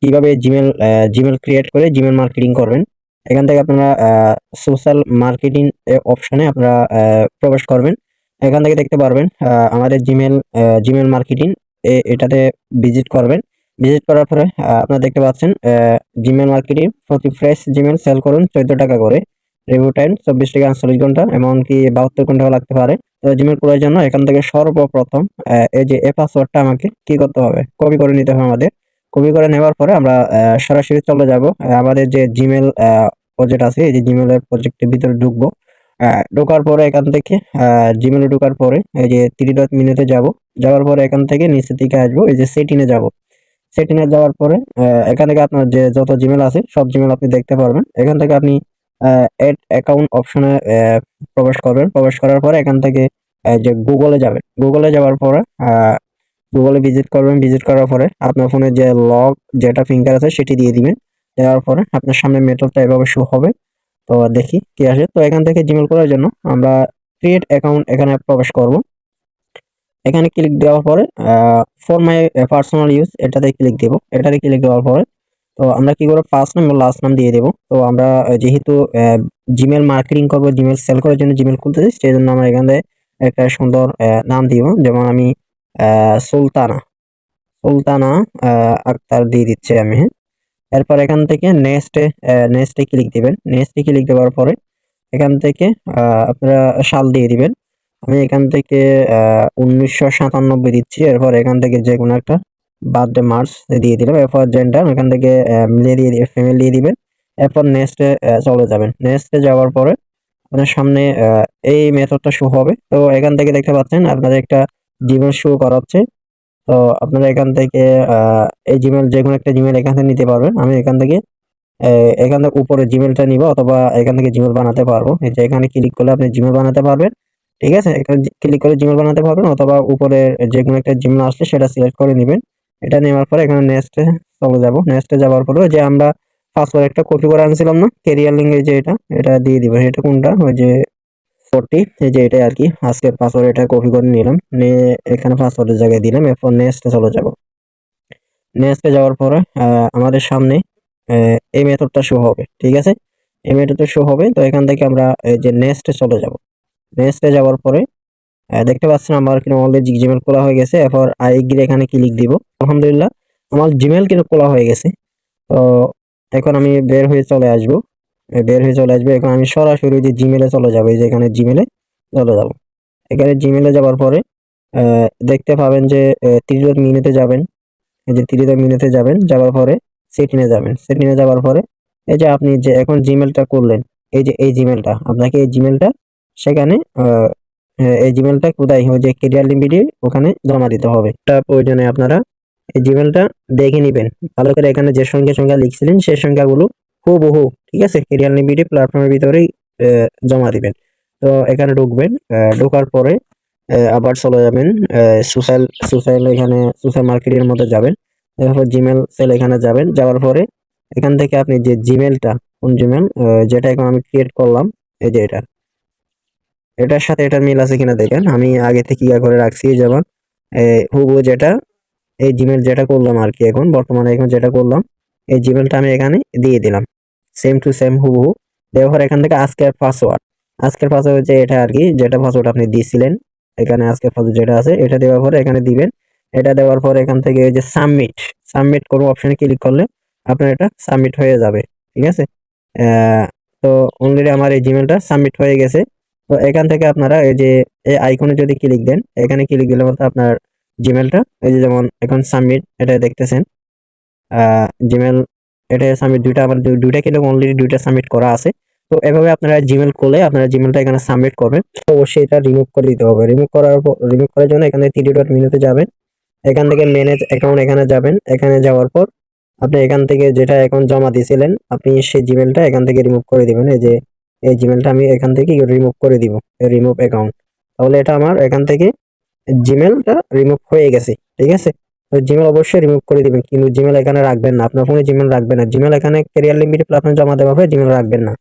কিভাবে Gmail Gmail create করে Gmail marketing করবেন। এখান থেকে আপনারা সোশ্যাল মার্কেটিং অপশনে আপনারা প্রবেশ করবেন। এখান থেকে দেখতে পারবেন আমাদের জিমেল মার্কেটিং এটাতে ভিজিট করবেন। ভিজিট করার পরে আপনারা দেখতে পাচ্ছেন জিমেল মার্কেটিং প্রতি ফ্রেশ জিমেল সেল করুন 14 টাকা করে। রিভিউ টাইম 24 থেকে 48 ঘন্টা, এমনকি 72 ঘন্টাও লাগতে পারে। তো জিমেল খোলার জন্য এখান থেকে সর্বপ্রথম এই যে পাসওয়ার্ডটা আমাকে কি করতে হবে, কপি করে নিতে হবে আমাদের। কপি করে নেওয়ার পরে আমরা সরাসরি চলে যাব আমাদের যে জিমেল প্রজেক্ট আছে, এই যে জিমেলের প্রজেক্টের ভিতরে ঢুকবো। ঢোকার পরে এখান থেকে জিমেলে ঢোকার পরে এই যে 3 ডট মেনুতে যাব। যাওয়ার পরে এখান থেকে নিচের দিকে আসবো, এই যে সেটিং এ যাব। সেটিং এ যাওয়ার পরে এখান থেকে আপনার যে যত জিমেল আছে সব জিমেল আপনি দেখতে পারবেন। এখান থেকে আপনি এড অ্যাকাউন্ট অপশনে প্রবেশ করবেন। প্রবেশ করার পরে এখান থেকে যে গুগলে যাবেন। গুগলে যাওয়ার পরে গুগলে ভিজিট করবেন। ভিজিট করার পরে আপনার ফোনে যে লগ যেটা ফিঙ্গার আছে সেটি দিয়ে দিবেন। দেওয়ার পরে আপনার সামনে মেথডটা এভাবে শো হবে। তো দেখি কি আসে। তো এখান থেকে জিমেল করার জন্য আমরা ক্রিয়েট অ্যাকাউন্ট এখানে প্রবেশ করব। এখানে ক্লিক দেওয়ার পরে ফর মাই পার্সোনাল ইউজ এটাতে ক্লিক দেব। এটাতে ক্লিক দেওয়ার পরে তো আমরা কি করব, ফার্স্ট নাম এবং লাস্ট নাম দিয়ে দেব। তো আমরা যেহেতু জিমেল মার্কেটিং করব, জিমেল সেল করার জন্য জিমেল খুলতেছি, সেই জন্য আমরা এখানে একটা সুন্দর নাম দিব। যেমন আমি সুলতানা সুলতানা আক্তার দিয়ে দিচ্ছি আমি, হ্যাঁ। এরপর এখান থেকে নেক্সটে ক্লিক দিবেন। নেক্সটে ক্লিক দেওয়ার পরে এখান থেকে আপনারা সাল দিয়ে দিবেন। আমি এখান থেকে 1997 দিচ্ছি। এরপর এখান থেকে যে কোনো একটা বার্থডে মার্চ দিয়ে দিলাম। এরপর জেন্ডার এখান থেকে মেলে দিয়ে ফিমেল দিয়ে দিবেন। এরপর নেক্সটে চলে যাবেন। নেক্সটে যাওয়ার পরে আপনার সামনে এই মেথডটা শো হবে। তো এখান থেকে দেখতে পাচ্ছেন আপনাদের একটা জিমেল শো করাচ্ছে। তো আপনারা এখান থেকে এই জিমেল যে কোনো একটা জিমেল এখান থেকে নিতে পারবেন। আমি এখান থেকে উপরে জিমেলটা নিব, অথবা এখান থেকে জিমেল বানাতে পারবো। এই যে এখানে ক্লিক করলে আপনি জিমেল বানাতে পারবেন। ঠিক আছে, এখানে ক্লিক করে জিমেল বানাতে পারবেন, অথবা উপরে যে কোনো একটা জিমেল আসলে সেটা সিলেক্ট করে নেবেন। এটা নেওয়ার পরে এখানে নেক্সটে চলে যাব। নেক্সটে যাওয়ার পরে যে আমরা পাসওয়ার্ড একটা কপি করে আনছিলাম না, ক্যারিয়ার লিঙ্ক, এই যে এটা দিয়ে দিবেন। এটা কোনটা, ওই যে 40, এই যে এটাই আর কি। আজকের পাসওয়ার্ড এটা কপি করে নিলাম, নিয়ে এখানে পাসওয়ার্ডের জায়গায় দিলাম। এরপর নেক্সটে চলে যাব। নেক্সটে যাওয়ার পরে আমাদের সামনে এই মেথডটা শো হবে। ঠিক আছে, এই মেথডটা শো হবে। তো এখান থেকে আমরা এই যে নেক্সটে চলে যাব। নেক্সটে যাওয়ার পরে দেখতে পাচ্ছেন আমার কিন্তু অলরেডি জিমেল খোলা হয়ে গেছে। এরপর আই এগ্রি এখানে ক্লিক দিব। আলহামদুলিল্লাহ আমার জিমেল কিন্তু খোলা হয়ে গেছে। তো এখন আমি বের হয়ে চলে আসব। এখন আমি সরাসরি যে জিমেলে চলে যাব। এই যে এখানে জিমেলে চলে যাব। এখানে জিমেলে যাওয়ার পরে দেখতে পাবেন যে 3 ডট মেনুতে যাবেন। এই যে 3 ডট মেনুতে যাবেন, যাওয়ার পরে সেটিং এ যাবেন। সেটিং এ যাওয়ার পরে এই যে আপনি যে এখন জিমেলটা করলেন, এই যে এই জিমেলটা আপনাকে এই জিমেলটা সেখানে এই জিমেলটা কোথায়, ওই যে ক্যারিয়ার লিমিটেড ওখানে জমা দিতে হবে। এটা প্রয়োজনে আপনারা এই জিমেলটা দেখে নেবেন ভালো করে। এখানে যে সংখ্যা লিখছিলেন সেই সংখ্যাগুলো হুবহু, ঠিক আছে, ক্যারিয়ার লিমিটেড প্ল্যাটফর্মের ভিতরেই জমা দিবেন। তো এখানে ঢুকবেন। ঢোকার পরে আবার চলে যাবেন এখানে সোশ্যাল মার্কেটিং এর মধ্যে যাবেন। এরপর জিমেল সেল এখানে যাবেন। যাওয়ার পরে এখান থেকে আপনি যে জিমেলটা, কোন জিমেল যেটা এখন আমি ক্রিয়েট করলাম, এই যে এটার সাথে এটার মিল আছে কিনা দেখেন। আমি আগে থেকে ইয়া করে রাখছি, যেমন হুবহু যেটা এই জিমেল যেটা করলাম আর কি, এখন বর্তমানে এখন যেটা করলাম এই জিমেলটা আমি এখানে দিয়ে দিলাম। সেম টু সেম হুবহু দেওয়ার পর এখান থেকে আজকের পাসওয়ার্ড যে এটা আর কি, যেটা পাসওয়ার্ড আপনি দিয়েছিলেন এখানে আজকের পাসওয়ার্ড যেটা আছে এটা দেওয়ার পরে এখানে দিবেন। এটা দেওয়ার পর এখান থেকে এই যে সাবমিট করবো অপশনে ক্লিক করলে আপনার এটা সাবমিট হয়ে যাবে। ঠিক আছে, তো অলরেডি আমার এই জিমেলটা সাবমিট হয়ে গেছে। তো এখান থেকে আপনারা এই যে এই আইকনে যদি ক্লিক দেন, এখানে ক্লিক দিলে মতো আপনার জিমেলটা এই যে যেমন এখন সাবমিট এটা দেখতেছেন জিমেল, এটা সাবমিট দুইটা, আমার দুইটা কিন্তু অলরেডি দুইটা সাবমিট করা আছে। তো এভাবে আপনারা জিমেল খুলে আপনারা জিমেলটা এখানে সাবমিট করবেন। অবশ্যই এটা রিমুভ করে দিতে হবে। রিমুভ করার জন্য এখানে 3 ডট মেনুতে যাবেন। এখান থেকে ম্যানেজ অ্যাকাউন্ট এখানে যাবেন। এখানে যাওয়ার পর আপনি এখান থেকে যেটা অ্যাকাউন্ট জমা দিয়েছিলেন আপনি সেই জিমেলটা এখান থেকে রিমুভ করে দিবেন। এই যে এই জিমেলটা আমি এখান থেকে রিমুভ করে দিব, রিমুভ অ্যাকাউন্ট। তাহলে এটা আমার এখান থেকে জিমেলটা রিমুভ হয়ে গেছে। ঠিক আছে, তো জিমেল অবশ্যই রিমুভ করে দিবেন, কিন্তু জিমেল এখানে রাখবেন না। আপনার ফোনে জিমেল রাখবেন না। জিমেল এখানে ক্যারিয়ার লিমিটেড প্ল্যাটফর্মে জমা দেওয়া হবে, জিমেল রাখবেন না।